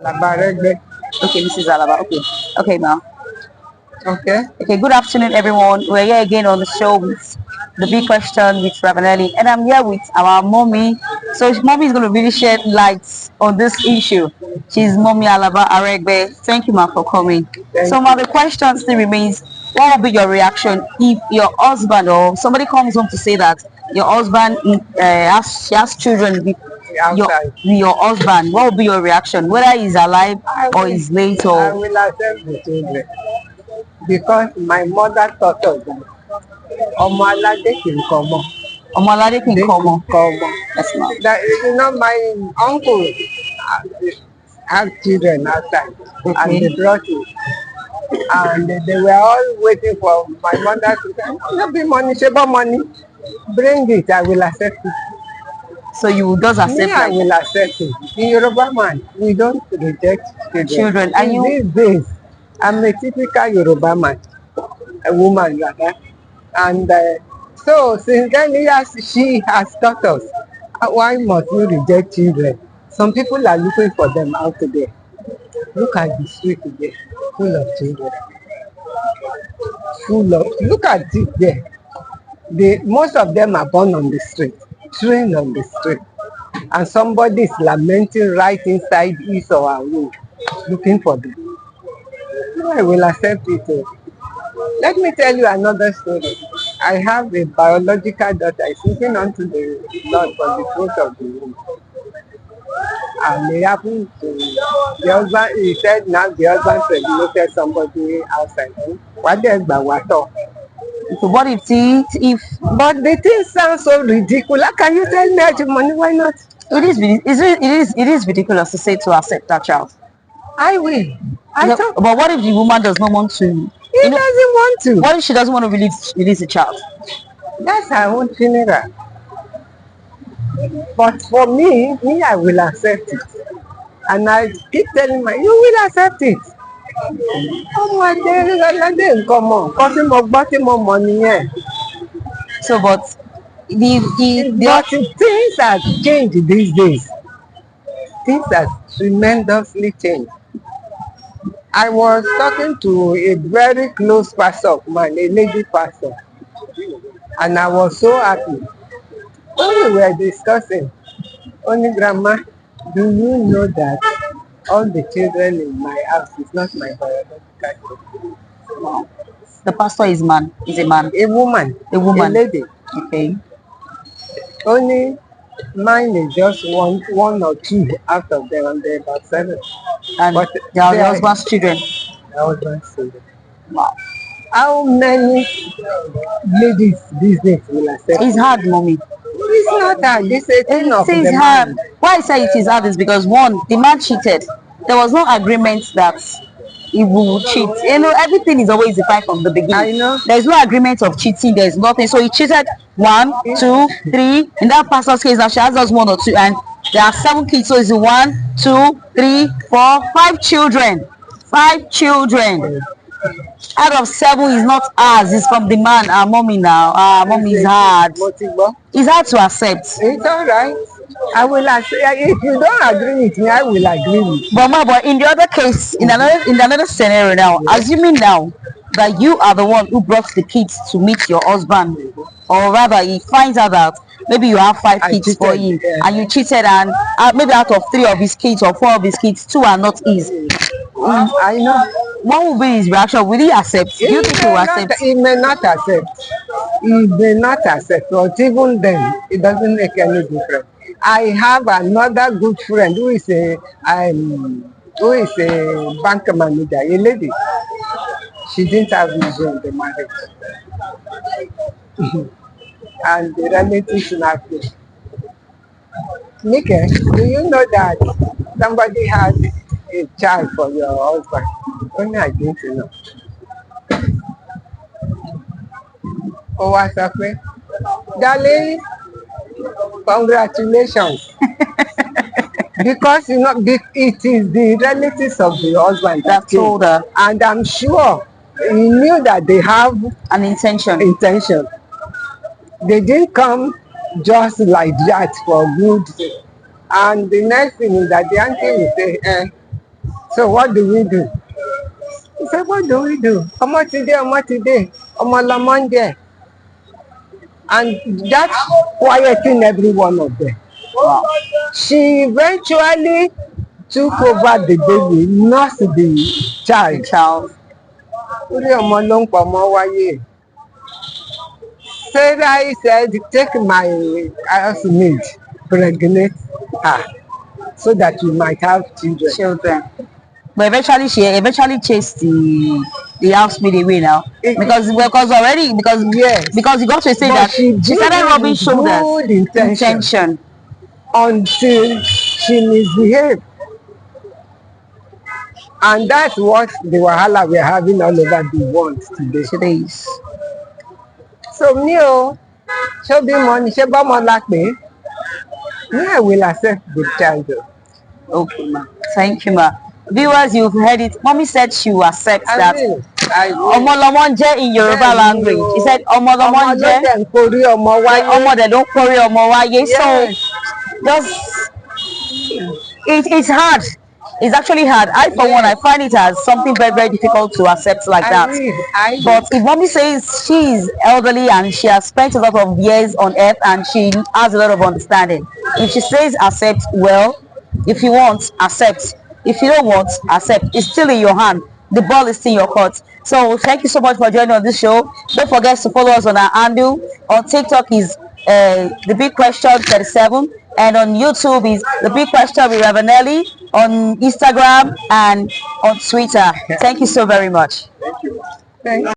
Labaregbe. Okay, Mrs. Alaba. Okay. Okay, ma'am. Okay. Okay, good afternoon, everyone. We're here again on the show with the big question with Ravanelli, and I'm here with our mommy. So, mommy is going to really shed light on this issue. She's Mommy Alaba Aregbe. Thank you, ma'am, for coming. Thank So, ma'am, you. the question still remains: what will be your reaction if your husband or somebody comes home to say that your husband has children with Outside. your husband? What will be your reaction, whether he's alive I or will, he's late I or will accept the children because my mother taught us that ọmọ aládé kì í kọ ọmọ, Omalade can dé kì come í on? kọ ọmọ. Yes, ma'am. That my uncle have children outside, and Okay. they brought it, and they were all waiting for my mother to say, "No be money, sheba money, bring it, I will accept it." So you will just Me, accept I like will accept it. In Yoruba man, we don't reject children. children, and In you these days, I'm a typical Yoruba man, a woman rather. And so since then she has taught us, why must we reject children? Some people are looking for them out there. Look at the street there, full of children. Look at it there. Most of them are born on the street, trained on the street. And somebody is lamenting right inside his or her room, looking for them. No, I will accept it. Let me tell you another story. I have a biological daughter. Is looking onto the Lord for the fruit of the womb. And it happened to the husband. He said now the husband pregnant somebody outside. What they so what if but the thing sounds so ridiculous. How can you tell me I have money? Why not? it is ridiculous to say to accept that child? I will. I thought But what if the woman does not want to? he doesn't want to. What if she doesn't want to release the child? That's her own funeral. But for me, I will accept it. And I keep telling my, you will accept it. Ọmọ aládé nǹkan mọ̀, nǹkan tí mo gbọ́ tí mo mọ̀ nìyẹn. So, but But things have changed these days. Things have tremendously changed. I was talking to a very close pastor of mine, a lady pastor, and I was so happy. When we were discussing, only grandma, do you know that all the children in my house is not my biological children? the pastor is a man, A woman, a woman. a lady. Okay. Only mine is just one or two out of them, and they're about 7. And But they are they the are husband's children. my husband's children. Wow. How many ladies these days will accept It's it? hard, mommy. It's not that. It's a thing of It is the hard. man. Why I say it is hard is because one, the man cheated. There was no agreement that he will cheat. You know, everything is always defined from the beginning. I know. There's no agreement of cheating. There's nothing. So he cheated 1, 2, 3. In that pastor's case, now she has just 1 or 2, and there are 7 kids. So it's 1, 2, 3, 4, 5 children. 5 children. Out of 7 is not ours. It's from the man. Our mommy now. Our mommy is hard. It's hard to accept. It's all right. I will accept. If you don't agree with me, I will agree with you. But in the other case, in another scenario now, assuming now that you are the one who brought the kids to meet your husband, or rather he finds out that maybe you have 5 kids cheated, for him, yeah. and you cheated, and maybe out of 3 of his kids or 4 of his kids, 2 are not his. I know. What will be his reaction? Will he accept? Do you think he will accept? He may not accept. He may not accept. But even then, it doesn't make any difference. I have another good friend who is a bank manager, a lady. She didn't have vision in the marriage. And the relatives laughed. Nike, do you know that somebody has a child for your husband? Only I didn't know. Ó wá sọ pé, darling, congratulations. Because it is the relatives of the husband That told her. And I'm sure he knew that they have An intention. They didn't come just like that for good. And the next thing is that the auntie will say, So what do we do? He said, what do we do? Ọmọ ti dé, ọmọ ti dé, ọmọ lọmọ ń jẹ. And that's quieting every one of them. Wow. She eventually took over the baby, nursed the child. Child. Orí ọmọ ló ń pọ̀ mọ́ wáyé. Sarah said, take my housemaid, pregnant her, so that you might have children. Children. But eventually she chased the housemaid away now. Because already Yes. because it got to a stage But that she she started did rubbing shoulders. good intention. Intention. Until she misbehaved. And that's what the wahala we're having all over the world today. Today's. So me show me money, ṣé bọ́mọ la pè é? Me, I will accept the child. Okay, ma. Thank you, ma. Viewers, you've heard it. Mommy said she will accept that. I will. Ọmọlọmọ jẹ́ in Yoruba language. He said ọmọlọmọ Ọmọ ló jẹ́ dẹ̀ ń korí ọmọ wáyé. ọmọ dẹ̀ ló ń kórè ọmọ wáyé. So Yes. just it's hard. It's actually hard. I for one, I find it as something very, very difficult to accept like that. I But if mommy says she is elderly and she has spent a lot of years on earth and she has a lot of understanding, if she says accept, well, if you want, accept. If you don't want, accept. It's still in your hand. The ball is still in your court. So thank you so much for joining on this show. Don't forget to follow us on our handle. On TikTok is The Big Question 37. And on YouTube is The Big Question with Ravanelli. On Instagram and on Twitter. Thank you so very much. Thank you.